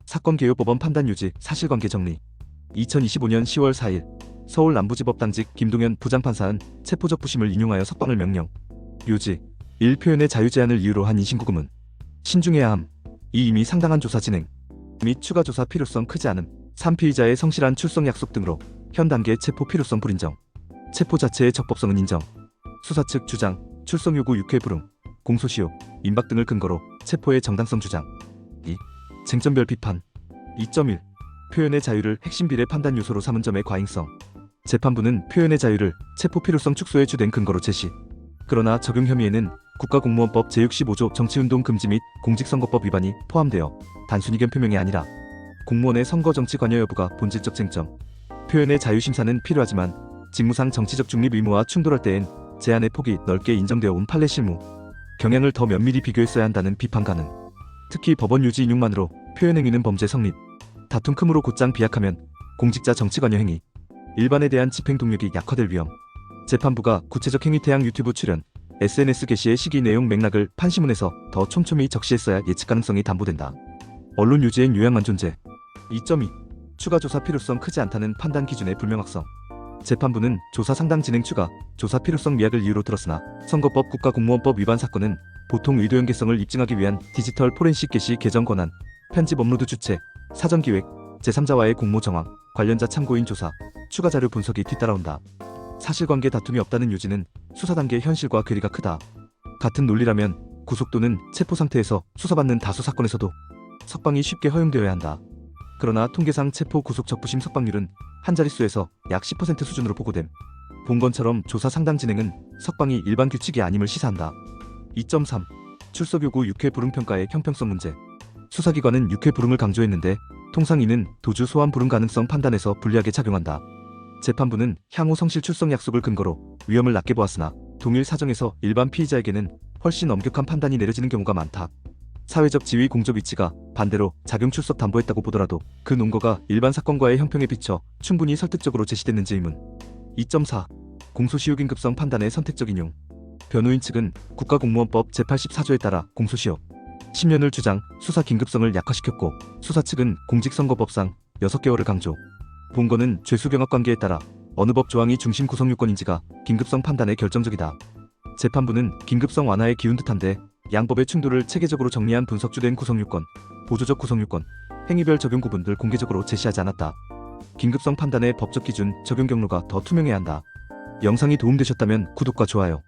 사건 개요법원 판단 유지 사실관계 정리. 2025년 10월 4일 서울 남부지법 당직 김동현 부장판사는 체포적 부심을 인용하여 석방을 명령. 유지 1. 표현의 자유 제한을 이유로 한 인신구금은 신중해야 함. 2. 이미 상당한 조사 진행 및 추가 조사 필요성 크지 않음. 3. 피의자의 성실한 출석 약속 등으로 현 단계 체포 필요성 불인정. 체포 자체의 적법성은 인정. 수사 측 주장 출석 요구 6회 불응 공소시효 임박 등을 근거로 체포의 정당성 주장. 2. 쟁점별 비판. 2.1 표현의 자유를 핵심 비례 판단 요소로 삼은 점의 과잉성. 재판부는 표현의 자유를 체포 필요성 축소의 주된 근거로 제시. 그러나 적용 혐의에는 국가공무원법 제65조 정치운동 금지 및 공직선거법 위반이 포함되어 단순 의견 표명이 아니라 공무원의 선거 정치 관여 여부가 본질적 쟁점. 표현의 자유 심사는 필요하지만 직무상 정치적 중립 의무와 충돌할 때엔 제한의 폭이 넓게 인정되어 온 판례 실무 경향을 더 면밀히 비교했어야 한다는 비판 가능. 특히 법원 유지 인용만으로 표현 행위는 범죄 성립. 다툼 크므로 곧장 비약하면 공직자 정치 관여 행위. 일반에 대한 집행 동력이 약화될 위험. 재판부가 구체적 행위 태양 유튜브 출연, SNS 게시의 시기 내용 맥락을 판시문에서 더 촘촘히 적시했어야 예측 가능성이 담보된다. 언론 유지엔 요양만 존재. 2.2 추가 조사 필요성 크지 않다는 판단 기준의 불명확성. 재판부는 조사 상당 진행 추가, 조사 필요성 미약을 이유로 들었으나 선거법 국가공무원법 위반 사건은 보통 의도 연계성을 입증하기 위한 디지털 포렌식 게시 개정 권한, 편집 업로드 주체, 사전 기획, 제3자와의 공모 정황, 관련자 참고인 조사, 추가 자료 분석이 뒤따라온다. 사실관계 다툼이 없다는 요지는 수사 단계 현실과 괴리가 크다. 같은 논리라면 구속 또는 체포 상태에서 수사받는 다수 사건에서도 석방이 쉽게 허용되어야 한다. 그러나 통계상 체포 구속 적부심 석방률은 한 자릿수에서 약 10% 수준으로 보고됨. 본건처럼 조사 상당 진행은 석방이 일반 규칙이 아님을 시사한다. 2.3 출석 요구 6회 불응 평가의 형평성 문제. 수사기관은 6회 불응을 강조했는데 통상 이는 도주 소환 불응 가능성 판단에서 불리하게 작용한다. 재판부는 향후 성실 출석 약속을 근거로 위험을 낮게 보았으나 동일 사정에서 일반 피의자에게는 훨씬 엄격한 판단이 내려지는 경우가 많다. 사회적 지위 공적 위치가 반대로 작용 출석 담보했다고 보더라도 그 논거가 일반 사건과의 형평에 비춰 충분히 설득적으로 제시됐는지 의문. 2.4 공소시효 긴급성 판단의 선택적 인용. 변호인 측은 국가공무원법 제84조에 따라 공소시효 10년을 주장, 수사 긴급성을 약화시켰고 수사 측은 공직선거법상 6개월을 강조. 본건은 죄수경합 관계에 따라 어느 법 조항이 중심 구성 요건인지가 긴급성 판단에 결정적이다. 재판부는 긴급성 완화에 기운 듯한데 양법의 충돌을 체계적으로 정리한 분석주된 구성요건, 보조적 구성요건, 행위별 적용 구분들 공개적으로 제시하지 않았다. 긴급성 판단의 법적 기준, 적용 경로가 더 투명해야 한다. 영상이 도움되셨다면 구독과 좋아요.